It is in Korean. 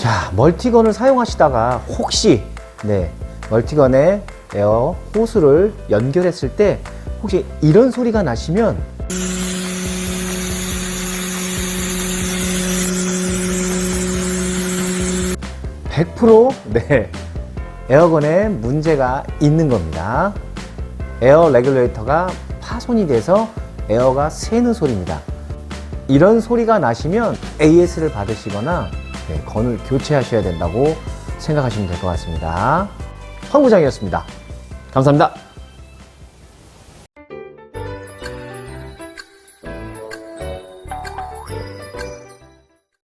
자, 멀티건을 사용하시다가 혹시 멀티건에 에어 호스를 연결했을 때 혹시 이런 소리가 나시면 100% 에어건에 문제가 있는 겁니다. 에어 레귤레이터가 파손이 돼서 에어가 새는 소리입니다. 이런 소리가 나시면 AS를 받으시거나 건을 교체하셔야 된다고 생각하시면 될 것 같습니다. 황 부장이었습니다. 감사합니다.